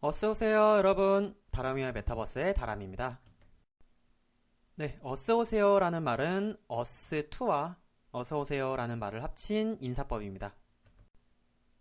어서오세요, 여러분. 다람이와 메타버스의 다람입니다. 네, 어서오세요라는 말은 us2와 어서오세요라는 말을 합친 인사법입니다.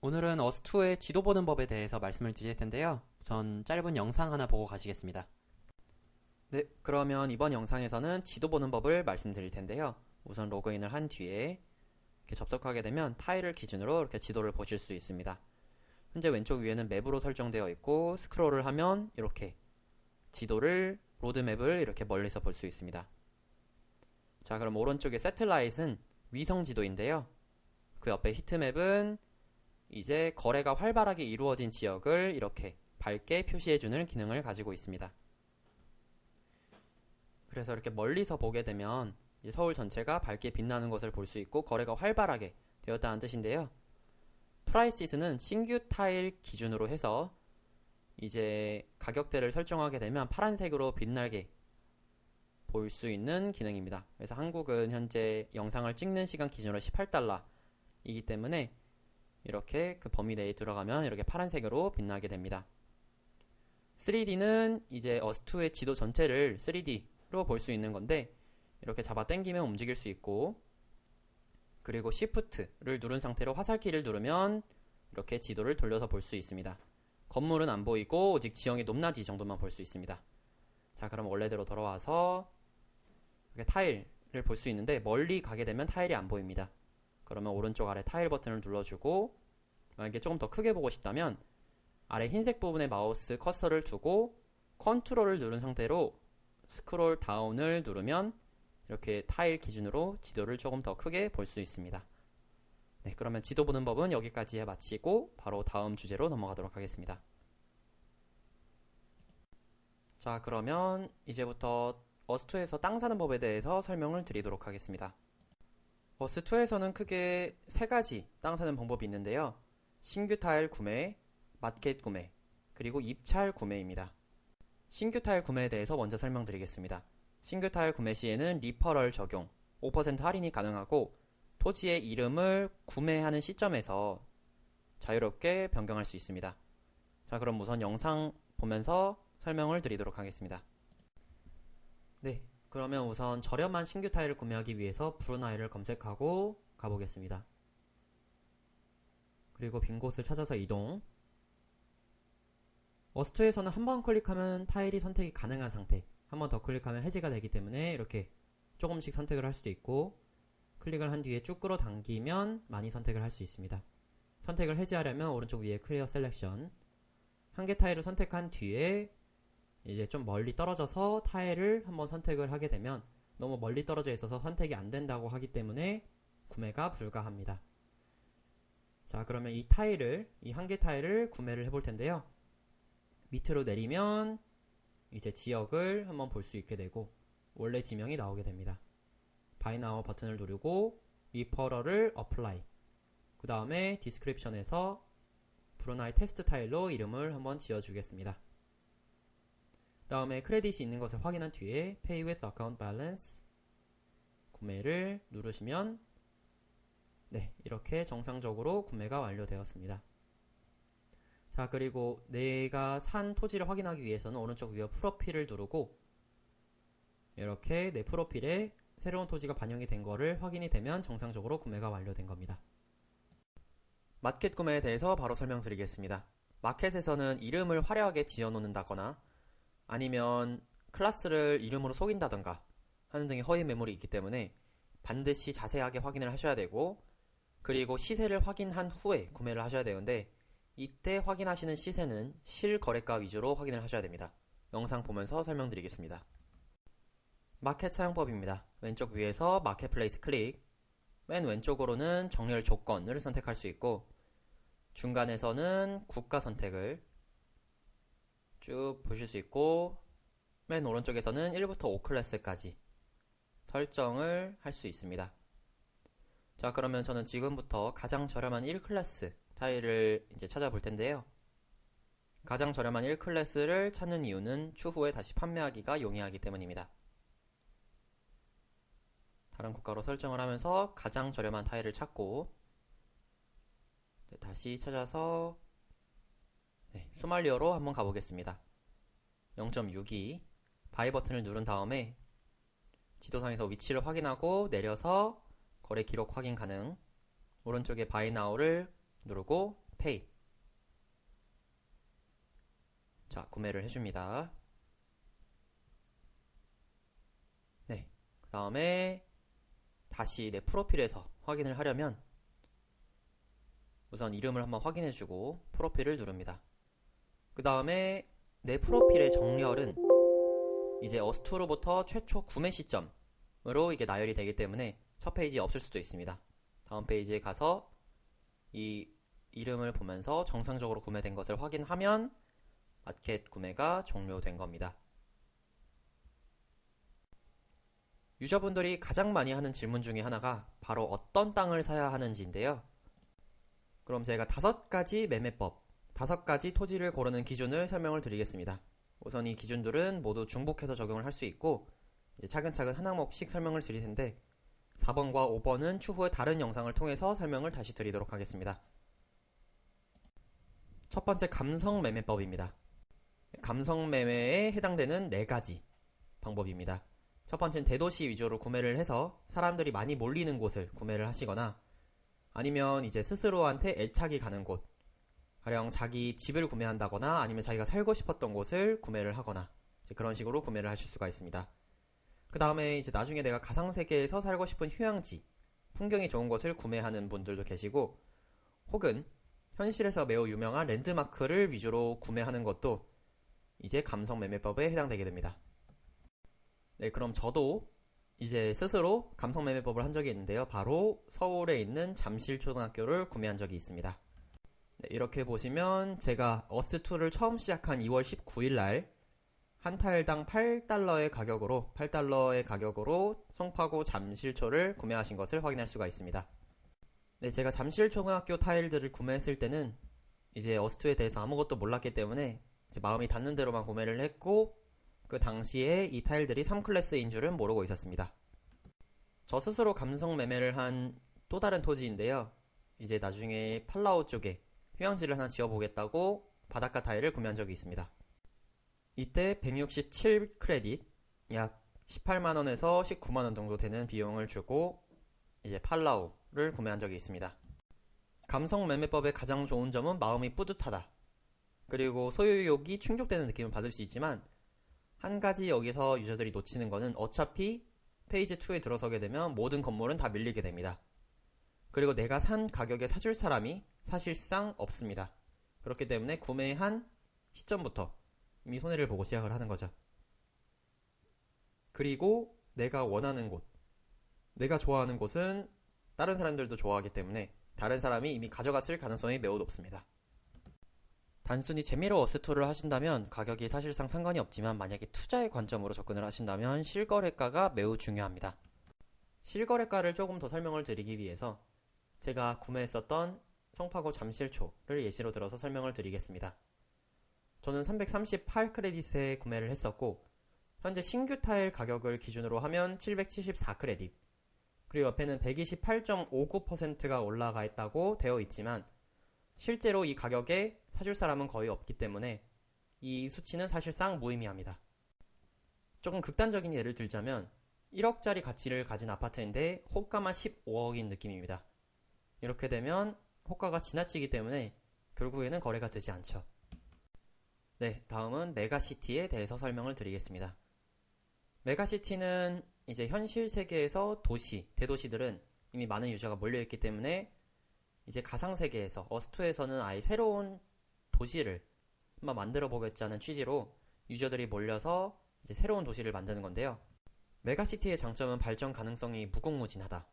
오늘은 us2의 지도 보는 법에 대해서 말씀을 드릴 텐데요. 우선 짧은 영상 하나 보고 가시겠습니다. 네, 그러면 이번 영상에서는 지도 보는 법을 말씀드릴 텐데요. 우선 로그인을 한 뒤에 이렇게 접속하게 되면 타일을 기준으로 이렇게 지도를 보실 수 있습니다. 현재 왼쪽 위에는 맵으로 설정되어 있고 스크롤을 하면 이렇게 지도를 로드맵을 이렇게 멀리서 볼 수 있습니다. 자, 그럼 오른쪽에 세틀라잇은 위성 지도인데요. 그 옆에 히트맵은 이제 거래가 활발하게 이루어진 지역을 이렇게 밝게 표시해주는 기능을 가지고 있습니다. 그래서 이렇게 멀리서 보게 되면 이제 서울 전체가 밝게 빛나는 것을 볼 수 있고 거래가 활발하게 되었다는 뜻인데요. 프라이시스는 신규 타일 기준으로 해서 이제 가격대를 설정하게 되면 파란색으로 빛나게 볼 수 있는 기능입니다. 그래서 한국은 현재 영상을 찍는 시간 기준으로 18달러이기 때문에 이렇게 그 범위 내에 들어가면 이렇게 파란색으로 빛나게 됩니다. 3D는 이제 us2의 지도 전체를 3D로 볼 수 있는 건데 이렇게 잡아 당기면 움직일 수 있고, 그리고 Shift를 누른 상태로 화살키를 누르면 이렇게 지도를 돌려서 볼 수 있습니다. 건물은 안 보이고 오직 지형의 높낮이 정도만 볼 수 있습니다. 자, 그럼 원래대로 돌아와서 이렇게 타일을 볼 수 있는데 멀리 가게 되면 타일이 안 보입니다. 그러면 오른쪽 아래 타일 버튼을 눌러주고, 만약에 조금 더 크게 보고 싶다면 아래 흰색 부분에 마우스 커서를 두고 컨트롤을 누른 상태로 스크롤 다운을 누르면 이렇게 타일 기준으로 지도를 조금 더 크게 볼 수 있습니다. 네, 그러면 지도 보는 법은 여기까지 마치고 바로 다음 주제로 넘어가도록 하겠습니다. 자, 그러면 이제부터 us2에서 땅 사는 법에 대해서 설명을 드리도록 하겠습니다. us2에서는 크게 세 가지 땅 사는 방법이 있는데요. 신규 타일 구매, 마켓 구매, 그리고 입찰 구매입니다. 신규 타일 구매에 대해서 먼저 설명드리겠습니다. 신규 타일 구매 시에는 리퍼럴 적용, 5% 할인이 가능하고 토지의 이름을 구매하는 시점에서 자유롭게 변경할 수 있습니다. 자, 그럼 우선 영상 보면서 설명을 드리도록 하겠습니다. 네, 그러면 우선 저렴한 신규 타일을 구매하기 위해서 브루나이를 검색하고 가보겠습니다. 그리고 빈 곳을 찾아서 이동. us2에서는 한 번 클릭하면 타일이 선택이 가능한 상태, 한 번 더 클릭하면 해제가 되기 때문에 이렇게 조금씩 선택을 할 수도 있고, 클릭을 한 뒤에 쭉 끌어당기면 많이 선택을 할 수 있습니다. 선택을 해제하려면 오른쪽 위에 클리어 셀렉션, 한 개 타일을 선택한 뒤에 이제 좀 멀리 떨어져서 타일을 한번 선택을 하게 되면 너무 멀리 떨어져 있어서 선택이 안 된다고 하기 때문에 구매가 불가합니다. 자, 그러면 이 한 개 타일을 구매를 해볼 텐데요. 밑으로 내리면 이제 지역을 한번 볼 수 있게 되고 원래 지명이 나오게 됩니다. Buy Now 버튼을 누르고 리퍼럴을 어플라이, 그 다음에 디스크립션에서 브루나이 테스트 타일로 이름을 한번 지어주겠습니다. 그 다음에 크레딧이 있는 것을 확인한 뒤에 Pay with Account Balance 구매를 누르시면 네, 이렇게 정상적으로 구매가 완료되었습니다. 자, 그리고 내가 산 토지를 확인하기 위해서는 오른쪽 위에 프로필을 누르고 이렇게 내 프로필에 새로운 토지가 반영이 된 거를 확인이 되면 정상적으로 구매가 완료된 겁니다. 마켓 구매에 대해서 바로 설명드리겠습니다. 마켓에서는 이름을 화려하게 지어놓는다거나 아니면 클래스를 이름으로 속인다던가 하는 등의 허위 매물이 있기 때문에 반드시 자세하게 확인을 하셔야 되고, 그리고 시세를 확인한 후에 구매를 하셔야 되는데 이때 확인하시는 시세는 실거래가 위주로 확인을 하셔야 됩니다. 영상 보면서 설명드리겠습니다. 마켓 사용법입니다. 왼쪽 위에서 마켓플레이스 클릭, 맨 왼쪽으로는 정렬 조건을 선택할 수 있고 중간에서는 국가 선택을 쭉 보실 수 있고 맨 오른쪽에서는 1부터 5클래스까지 설정을 할 수 있습니다. 자, 그러면 저는 지금부터 가장 저렴한 1클래스 타일을 이제 찾아볼 텐데요. 가장 저렴한 1클래스를 찾는 이유는 추후에 다시 판매하기가 용이하기 때문입니다. 다른 국가로 설정을 하면서 가장 저렴한 타일을 찾고 다시 찾아서 소말리어로 한번 가보겠습니다. 0.62 바이 버튼을 누른 다음에 지도상에서 위치를 확인하고 내려서 거래 기록 확인 가능. 오른쪽에 바이 나우를 누르고 페이. 자, 구매를 해줍니다. 네, 그 다음에 다시 내 프로필에서 확인을 하려면 우선 이름을 한번 확인해주고 프로필을 누릅니다. 그 다음에 내 프로필의 정렬은 이제 어스투로부터 최초 구매 시점으로 이게 나열이 되기 때문에 첫 페이지에 없을 수도 있습니다. 다음 페이지에 가서 이 이름을 보면서 정상적으로 구매된 것을 확인하면 마켓 구매가 종료된 겁니다. 유저분들이 가장 많이 하는 질문 중에 하나가 바로 어떤 땅을 사야 하는지인데요. 그럼 제가 5가지 매매법, 5가지 토지를 고르는 기준을 설명을 드리겠습니다. 우선 이 기준들은 모두 중복해서 적용을 할 수 있고 이제 차근차근 한 항목씩 설명을 드릴 텐데 4번과 5번은 추후에 다른 영상을 통해서 설명을 다시 드리도록 하겠습니다. 첫 번째 감성 매매법입니다. 감성 매매에 해당되는 4가지 방법입니다. 첫 번째는 대도시 위주로 구매를 해서 사람들이 많이 몰리는 곳을 구매를 하시거나 아니면 이제 스스로한테 애착이 가는 곳, 가령 자기 집을 구매한다거나 아니면 자기가 살고 싶었던 곳을 구매를 하거나 그런 식으로 구매를 하실 수가 있습니다. 그 다음에 이제 나중에 내가 가상세계에서 살고 싶은 휴양지, 풍경이 좋은 곳을 구매하는 분들도 계시고 혹은 현실에서 매우 유명한 랜드마크를 위주로 구매하는 것도 이제 감성 매매법에 해당되게 됩니다. 네, 그럼 저도 이제 스스로 감성 매매법을 한 적이 있는데요. 바로 서울에 있는 잠실초등학교를 구매한 적이 있습니다. 네, 이렇게 보시면 제가 어스2를 처음 시작한 2월 19일 날 한 타일당 8달러의 가격으로 송파구 잠실초를 구매하신 것을 확인할 수가 있습니다. 네, 제가 잠실초등학교 타일들을 구매했을 때는 이제 어스2에 대해서 아무것도 몰랐기 때문에 이제 마음이 닿는 대로만 구매를 했고 그 당시에 이 타일들이 3클래스인 줄은 모르고 있었습니다. 저 스스로 감성 매매를 한 또 다른 토지인데요. 이제 나중에 팔라우 쪽에 휴양지를 하나 지어보겠다고 바닷가 타일을 구매한 적이 있습니다. 이때 167 크레딧, 약 18만원에서 19만원 정도 되는 비용을 주고 이제 팔라우를 구매한 적이 있습니다. 감성 매매법의 가장 좋은 점은 마음이 뿌듯하다. 그리고 소유욕이 충족되는 느낌을 받을 수 있지만 한 가지 여기서 유저들이 놓치는 거는 어차피 페이지 2에 들어서게 되면 모든 건물은 다 밀리게 됩니다. 그리고 내가 산 가격에 사줄 사람이 사실상 없습니다. 그렇기 때문에 구매한 시점부터 이미 손해를 보고 시작을 하는 거죠. 그리고 내가 원하는 곳, 내가 좋아하는 곳은 다른 사람들도 좋아하기 때문에 다른 사람이 이미 가져갔을 가능성이 매우 높습니다. 단순히 재미로 어스2를 하신다면 가격이 사실상 상관이 없지만 만약에 투자의 관점으로 접근을 하신다면 실거래가가 매우 중요합니다. 실거래가를 조금 더 설명을 드리기 위해서 제가 구매했었던 송파구 잠실초를 예시로 들어서 설명을 드리겠습니다. 저는 338 크레딧에 구매를 했었고 현재 신규 타일 가격을 기준으로 하면 774 크레딧, 그리고 옆에는 128.59%가 올라가 있다고 되어 있지만 실제로 이 가격에 사줄 사람은 거의 없기 때문에 이 수치는 사실상 무의미합니다. 조금 극단적인 예를 들자면 1억짜리 가치를 가진 아파트인데 호가만 15억인 느낌입니다. 이렇게 되면 호가가 지나치기 때문에 결국에는 거래가 되지 않죠. 네, 다음은 메가시티에 대해서 설명을 드리겠습니다. 메가시티는 이제 현실 세계에서 도시, 대도시들은 이미 많은 유저가 몰려있기 때문에 이제 가상세계에서 어스2에서는 아예 새로운 도시를 한번 만들어 보겠다는 취지로 유저들이 몰려서 이제 새로운 도시를 만드는 건데요. 메가시티의 장점은 발전 가능성이 무궁무진하다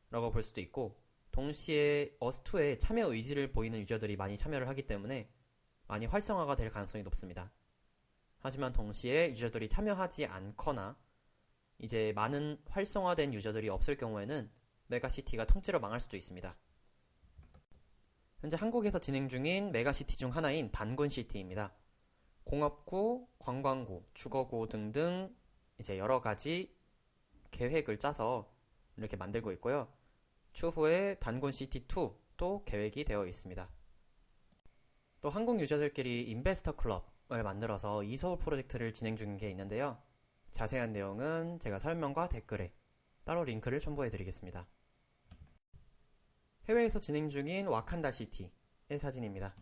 라고 볼 수도 있고 동시에 어스2에 참여 의지를 보이는 유저들이 많이 참여를 하기 때문에 많이 활성화가 될 가능성이 높습니다. 하지만 동시에 유저들이 참여하지 않거나 이제 많은 활성화된 유저들이 없을 경우에는 메가시티가 통째로 망할 수도 있습니다. 현재 한국에서 진행 중인 메가시티 중 하나인 단군시티입니다. 공업구, 관광구, 주거구 등등 이제 여러가지 계획을 짜서 이렇게 만들고 있고요. 추후에 단군시티2도 계획이 되어 있습니다. 또 한국 유저들끼리 인베스터 클럽을 만들어서 이서울 프로젝트를 진행 중인 게 있는데요. 자세한 내용은 제가 설명과 댓글에 따로 링크를 첨부해 드리겠습니다. 해외에서 진행 중인 와칸다 시티의 사진입니다.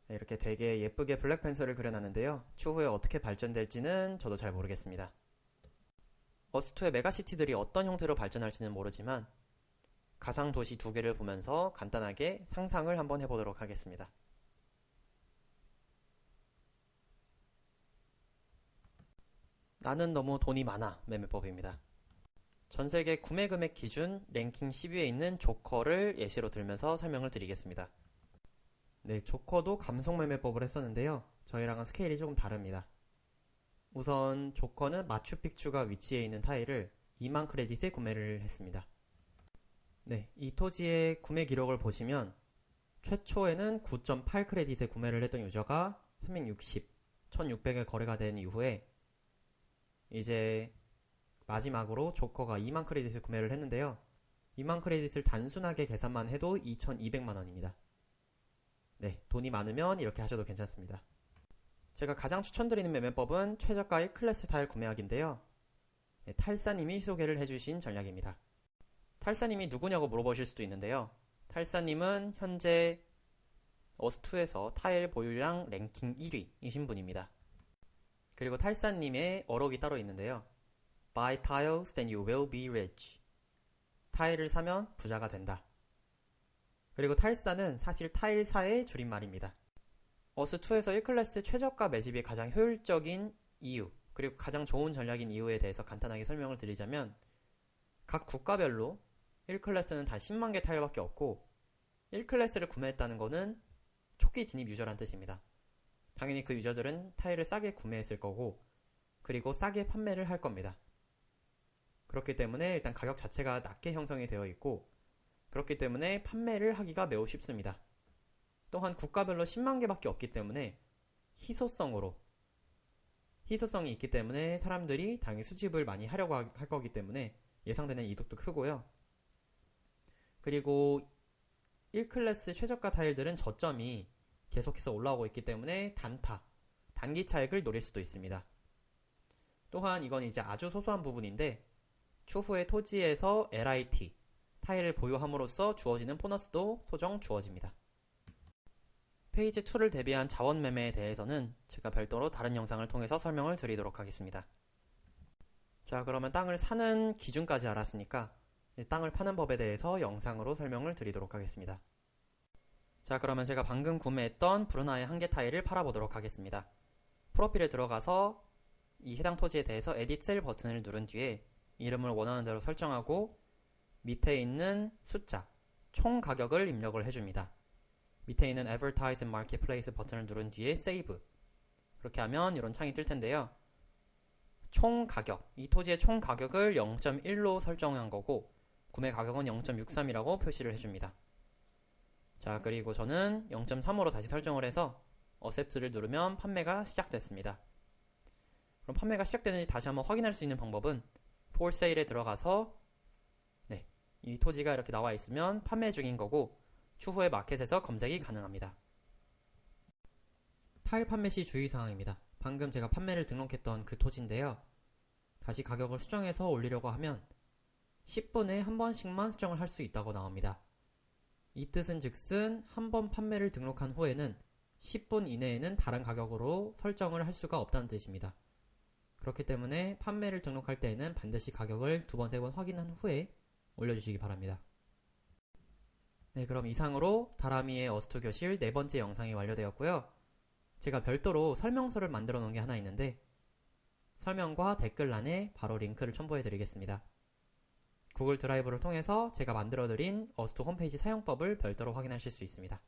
네, 이렇게 되게 예쁘게 블랙팬서를 그려놨는데요. 추후에 어떻게 발전될지는 저도 잘 모르겠습니다. 어스2의 메가시티들이 어떤 형태로 발전할지는 모르지만 가상도시 두 개를 보면서 간단하게 상상을 한번 해보도록 하겠습니다. 나는 너무 돈이 많아 매매법입니다. 전세계 구매 금액 기준 랭킹 10위에 있는 조커를 예시로 들면서 설명을 드리겠습니다. 네, 조커도 감속 매매법을 했었는데요. 저희랑은 스케일이 조금 다릅니다. 우선 조커는 마추픽추가 위치해 있는 타일을 2만 크레딧에 구매를 했습니다. 네, 이 토지의 구매 기록을 보시면 최초에는 9.8 크레딧에 구매를 했던 유저가 360, 1600에 거래가 된 이후에 이제 마지막으로 조커가 2만 크레딧을 구매를 했는데요. 2만 크레딧을 단순하게 계산만 해도 2200만 원입니다. 네, 돈이 많으면 이렇게 하셔도 괜찮습니다. 제가 가장 추천드리는 매매법은 최저가의 클래스 타일 구매하기인데요. 네, 탈사님이 소개를 해주신 전략입니다. 탈사님이 누구냐고 물어보실 수도 있는데요. 탈사님은 현재 어스2에서 타일 보유량 랭킹 1위이신 분입니다. 그리고 탈사님의 어록이 따로 있는데요. Buy tiles and you will be rich. 타일을 사면 부자가 된다. 그리고 탈사는 사실 타일사의 줄임말입니다. 어스2에서 1클래스 최저가 매집이 가장 효율적인 이유, 그리고 가장 좋은 전략인 이유에 대해서 간단하게 설명을 드리자면 각 국가별로 1클래스는 다 10만 개 타일밖에 없고 1클래스를 구매했다는 것은 초기 진입 유저란 뜻입니다. 당연히 그 유저들은 타일을 싸게 구매했을 거고 그리고 싸게 판매를 할 겁니다. 그렇기 때문에 일단 가격 자체가 낮게 형성이 되어 있고 그렇기 때문에 판매를 하기가 매우 쉽습니다. 또한 국가별로 10만 개밖에 없기 때문에 희소성이 있기 때문에 사람들이 당연히 수집을 많이 하려고 할 거기 때문에 예상되는 이득도 크고요. 그리고 1클래스 최저가 타일들은 저점이 계속해서 올라오고 있기 때문에 단기 차익을 노릴 수도 있습니다. 또한 이건 이제 아주 소소한 부분인데 추후에 토지에서 LIT, 타일을 보유함으로써 주어지는 보너스도 소정 주어집니다. 페이지 2를 대비한 자원 매매에 대해서는 제가 별도로 다른 영상을 통해서 설명을 드리도록 하겠습니다. 자, 그러면 땅을 사는 기준까지 알았으니까 이제 땅을 파는 법에 대해서 영상으로 설명을 드리도록 하겠습니다. 자, 그러면 제가 방금 구매했던 브루나의 한 개 타일을 팔아보도록 하겠습니다. 프로필에 들어가서 이 해당 토지에 대해서 에딧 셀 버튼을 누른 뒤에 이름을 원하는 대로 설정하고 밑에 있는 숫자, 총 가격을 입력을 해줍니다. 밑에 있는 Advertise and Marketplace 버튼을 누른 뒤에 Save. 그렇게 하면 이런 창이 뜰 텐데요. 총 가격, 이 토지의 총 가격을 0.1로 설정한 거고 구매 가격은 0.63이라고 표시를 해줍니다. 자, 그리고 저는 0.3으로 다시 설정을 해서 Accept를 누르면 판매가 시작됐습니다. 그럼 판매가 시작되는지 다시 한번 확인할 수 있는 방법은 For Sale에 들어가서 이 토지가 이렇게 나와 있으면 판매 중인 거고 추후에 마켓에서 검색이 가능합니다. 타일 판매 시 주의사항입니다. 방금 제가 판매를 등록했던 그 토지인데요. 다시 가격을 수정해서 올리려고 하면 10분에 한 번씩만 수정을 할 수 있다고 나옵니다. 이 뜻은 즉슨 한 번 판매를 등록한 후에는 10분 이내에는 다른 가격으로 설정을 할 수가 없다는 뜻입니다. 그렇기 때문에 판매를 등록할 때에는 반드시 가격을 2번, 3번 확인한 후에 올려주시기 바랍니다. 네, 그럼 이상으로 다람이의 어스2 교실 4번째 영상이 완료되었고요. 제가 별도로 설명서를 만들어 놓은 게 하나 있는데 설명과 댓글란에 바로 링크를 첨부해 드리겠습니다. 구글 드라이브를 통해서 제가 만들어 드린 어스2 홈페이지 사용법을 별도로 확인하실 수 있습니다.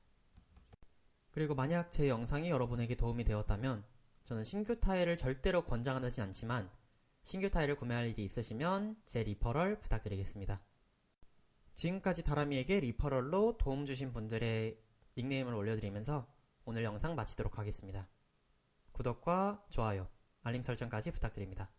그리고 만약 제 영상이 여러분에게 도움이 되었다면 저는 신규 타일을 절대로 권장하진 않지만 신규 타일을 구매할 일이 있으시면 제 리퍼럴 부탁드리겠습니다. 지금까지 다람이에게 리퍼럴로 도움 주신 분들의 닉네임을 올려드리면서 오늘 영상 마치도록 하겠습니다. 구독과 좋아요, 알림 설정까지 부탁드립니다.